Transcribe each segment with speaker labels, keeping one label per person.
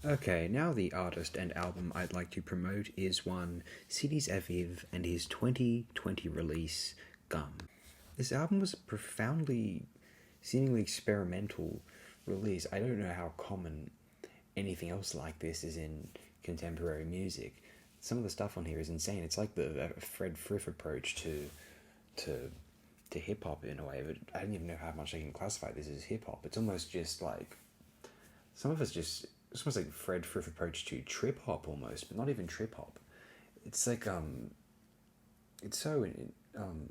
Speaker 1: Okay, now the artist and album I'd like to promote is one Suddenly Aviv and his 2020 release, Gum. This album was a profoundly, seemingly experimental release. I don't know how common anything else like this is in contemporary music. Some of the stuff on here is insane. It's like the Fred Frith approach to hip hop in a way, but I don't even know how much I can classify this as hip hop. It's almost just like some of it's almost like Fred Frith approach to trip hop almost, but not even trip hop. It's like it's so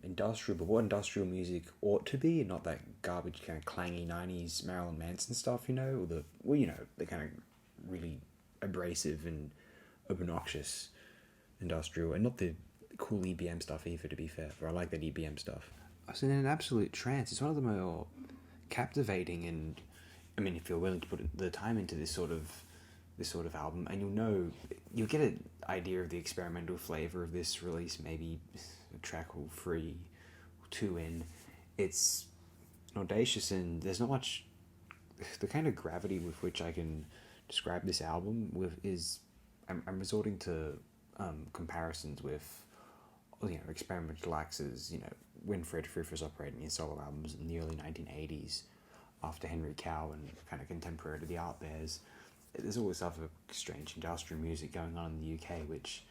Speaker 1: industrial, but what industrial music ought to be, and not that garbage kind of clangy '90s Marilyn Manson stuff, or the kind of really abrasive and obnoxious industrial, and not the cool EBM stuff either. To be fair, but I like that EBM stuff. I was in an absolute trance. It's one of the more captivating, and I mean, if you're willing to put the time into this sort of album, and you'll get an idea of the experimental flavor of this release. Maybe a track or three, or two in. It's audacious, and there's not much. The kind of gravity with which I can describe this album with is, I'm resorting to comparisons with, experimental acts as, when Fred Frith was operating his solo albums in the early 1980s, after Henry Cow and kind of contemporary to the Art Bears. There's all this other strange industrial music going on in the UK, which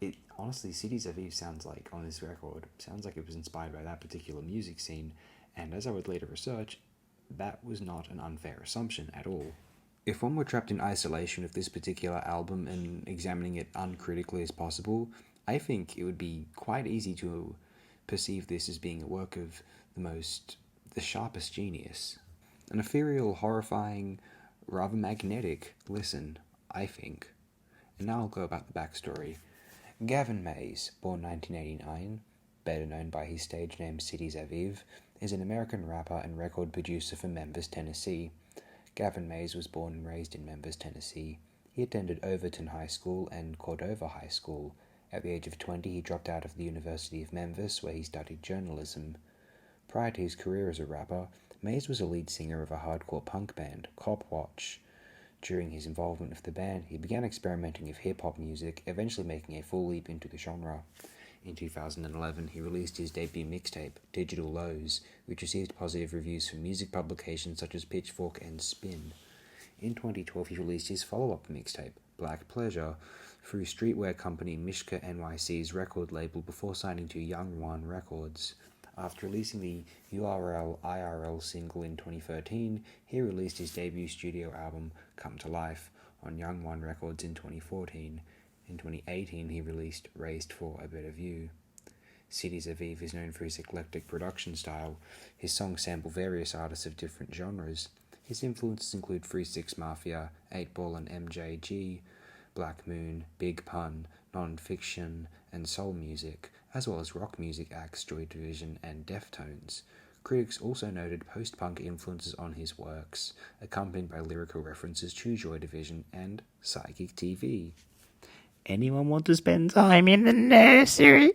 Speaker 1: it honestly, Suddenly Evaporate sounds like, on this record, sounds like it was inspired by that particular music scene, and as I would later research, that was not an unfair assumption at all. If one were trapped in isolation with this particular album and examining it uncritically as possible, I think it would be quite easy to perceive this as being a work of the sharpest genius. An ethereal, horrifying, rather magnetic listen, I think. And now I'll go about the backstory. Gavin Mays, born 1989, better known by his stage name Suddenly Aviv, is an American rapper and record producer from Memphis, Tennessee. Gavin Mays was born and raised in Memphis, Tennessee. He attended Overton High School and Cordova High School. At the age of 20, he dropped out of the University of Memphis, where he studied journalism. Prior to his career as a rapper, Mays was a lead singer of a hardcore punk band, Cop Watch. During his involvement with the band, he began experimenting with hip-hop music, eventually making a full leap into the genre. In 2011, he released his debut mixtape, Digital Lows, which received positive reviews from music publications such as Pitchfork and Spin. In 2012, he released his follow-up mixtape, Black Pleasure, through streetwear company Mishka NYC's record label before signing to Young One Records. After releasing the URL IRL single in 2013, he released his debut studio album, Come to Life, on Young One Records in 2014. In 2018, he released Raised for a Better View. Suddenly Aviv is known for his eclectic production style. His songs sample various artists of different genres. His influences include 3-6 Mafia, 8-Ball and MJG, Black Moon, Big Pun, non-fiction, and soul music, as well as rock music acts Joy Division and Deftones. Critics also noted post-punk influences on his works, accompanied by lyrical references to Joy Division and Psychic TV. Anyone want to spend time in the nursery?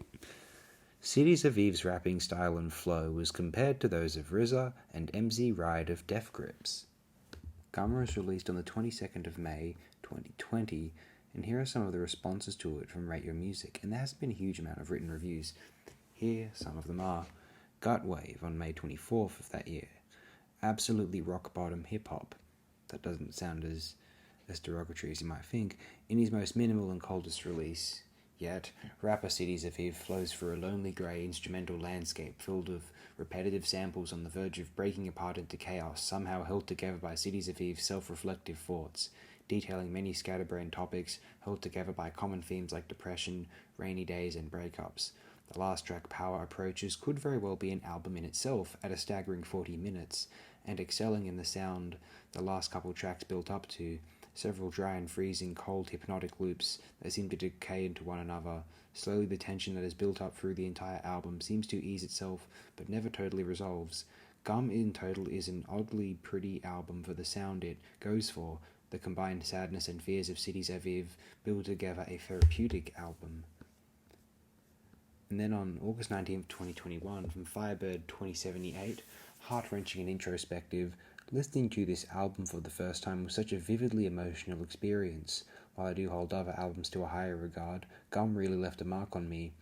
Speaker 1: Suddenly Aviv's rapping style and flow was compared to those of RZA and MZ Ride of Def Grips. Gum was released on the 22nd of May, 2020, and here are some of the responses to it from Rate Your Music, and there hasn't been a huge amount of written reviews. Here some of them are. Gutwave on May 24th of that year. Absolutely rock bottom hip hop. That doesn't sound as derogatory as you might think. In his most minimal and coldest release yet, rapper Suddenly Aviv flows through a lonely grey instrumental landscape filled with repetitive samples on the verge of breaking apart into chaos, somehow held together by Suddenly Aviv's self-reflective thoughts, detailing many scatterbrained topics held together by common themes like depression, rainy days, and breakups. The last track, Power Approaches, could very well be an album in itself at a staggering 40 minutes, and excelling in the sound the last couple tracks built up to, several dry and freezing cold hypnotic loops that seem to decay into one another. Slowly the tension that is built up through the entire album seems to ease itself, but never totally resolves. Gum in total is an oddly pretty album for the sound it goes for. The combined sadness and fears of Suddenly Aviv build together a therapeutic album. And then on August 19th, 2021, from Firebird 2078, heart-wrenching and introspective, Listening to this album for the first time was such a vividly emotional experience. While I do hold other albums to a higher regard, Gum really left a mark on me.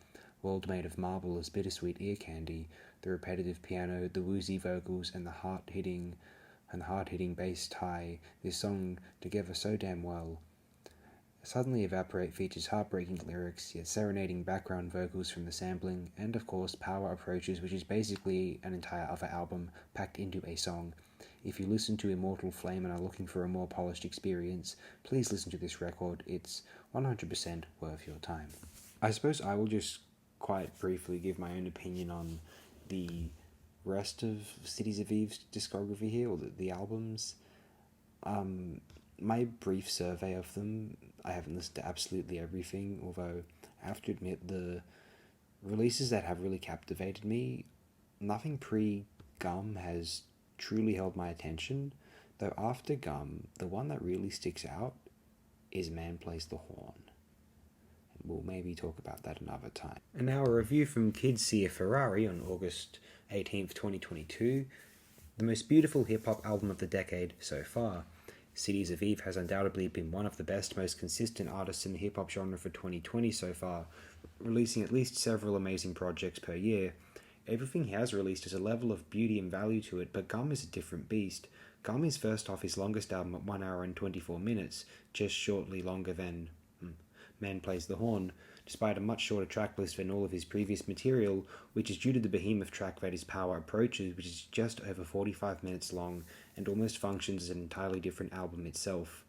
Speaker 1: World Made of Marble is bittersweet ear candy. The repetitive piano, the woozy vocals, and the hard-hitting bass tie this song together so damn well. Suddenly Evaporate features heartbreaking lyrics, yet serenading background vocals from the sampling, and of course Power Approaches, which is basically an entire other album packed into a song. If you listen to Immortal Flame and are looking for a more polished experience, please listen to this record. It's 100% worth your time. I suppose I will just quite briefly give my own opinion on the rest of Cities of Eve's discography here, or the albums. My brief survey of them, I haven't listened to absolutely everything, although I have to admit the releases that have really captivated me, nothing pre-Gum has truly held my attention, though after Gum, the one that really sticks out is Man Plays the Horn. And we'll maybe talk about that another time. And now a review from Kids See a Ferrari on August 18th, 2022. The most beautiful hip-hop album of the decade so far. Cities of Eve has undoubtedly been one of the best, most consistent artists in the hip-hop genre for 2020 so far, releasing at least several amazing projects per year. Everything he has released has a level of beauty and value to it, but Gum is a different beast. Gum is first off his longest album at 1 hour and 24 minutes, just shortly longer than Man Plays the Horn, despite a much shorter track list than all of his previous material, which is due to the behemoth track that is Power Approaches, which is just over 45 minutes long and almost functions as an entirely different album itself.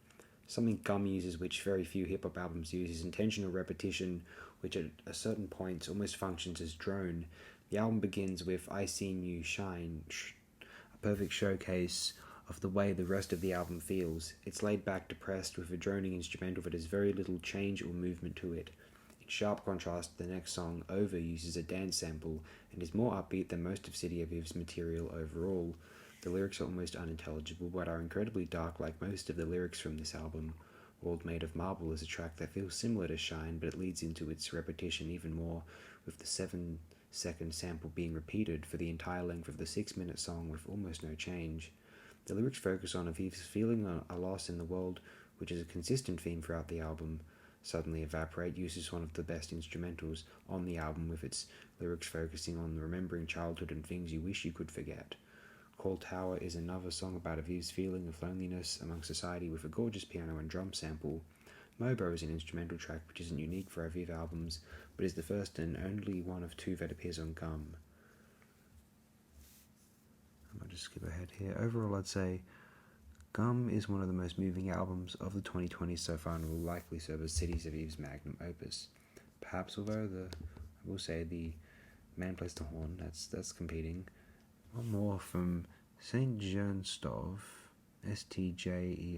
Speaker 1: Something Gum uses which very few hip-hop albums use is intentional repetition, which at a certain point almost functions as drone. The album begins with I Seen You Shine, a perfect showcase of the way the rest of the album feels. It's laid back, depressed, with a droning instrumental that has very little change or movement to it. In sharp contrast, the next song, Over, uses a dance sample and is more upbeat than most of City of Eve's material overall. The lyrics are almost unintelligible, but are incredibly dark like most of the lyrics from this album. World Made of Marble is a track that feels similar to Shine, but it leads into its repetition even more, with the 7-second sample being repeated for the entire length of the 6-minute song with almost no change. The lyrics focus on Aviv's feeling a loss in the world, which is a consistent theme throughout the album. Suddenly Evaporate uses one of the best instrumentals on the album, with its lyrics focusing on remembering childhood and things you wish you could forget. Call Tower is another song about Aviv's feeling of loneliness among society, with a gorgeous piano and drum sample. Mobo is an instrumental track which isn't unique for Aviv albums, but is the first and only one of 2 that appears on Gum. I'll just skip ahead here. Overall, I'd say Gum is one of the most moving albums of the 2020s so far and will likely serve as Cities of Eve's magnum opus. Perhaps, although I will say the Man Plays the Horn, that's competing. One more from St. Jernstov, Stjernestov,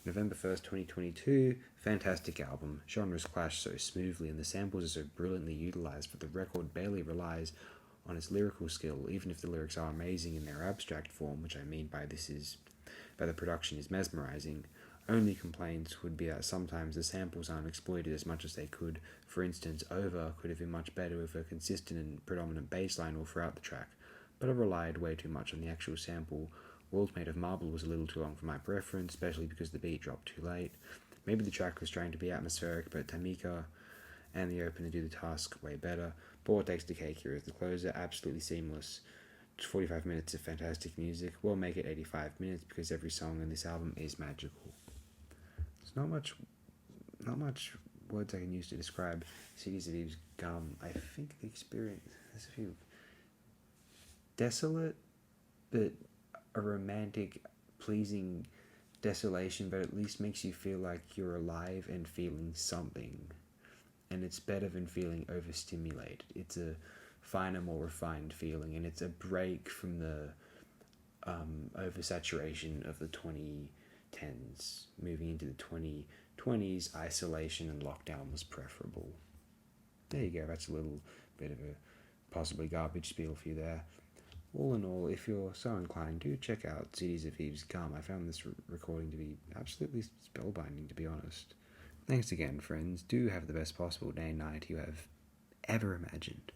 Speaker 1: November 1st, 2022. Fantastic album. Genres clash so smoothly and the samples are so brilliantly utilized, but the record barely relies on its lyrical skill, even if the lyrics are amazing in their abstract form, which I mean by this is that the production is mesmerizing. Only complaints would be that sometimes the samples aren't exploited as much as they could. For instance, Over could have been much better with a consistent and predominant bass line all throughout the track, but it relied way too much on the actual sample. World Made of Marble was a little too long for my preference, especially because the beat dropped too late. Maybe the track was trying to be atmospheric, but Tamika and the opener do the task way better. What takes the cake here is the closer, absolutely seamless. 45 minutes of fantastic music. We'll make it 85 minutes because every song on this album is magical. There's not much words I can use to describe Cities of Eve's Gum. I think the experience, there's a few. Desolate, but a romantic, pleasing desolation, but at least makes you feel like you're alive and feeling something. And it's better than feeling overstimulated. It's a finer, more refined feeling, and it's a break from the oversaturation of the 2010s. Moving into the 2020s, isolation and lockdown was preferable. There you go, that's a little bit of a possibly garbage spiel for you there. All in all, if you're so inclined, do check out Cities of Eve's Gum. I found this recording to be absolutely spellbinding, to be honest. Thanks again, friends. Do have the best possible day and night you have ever imagined.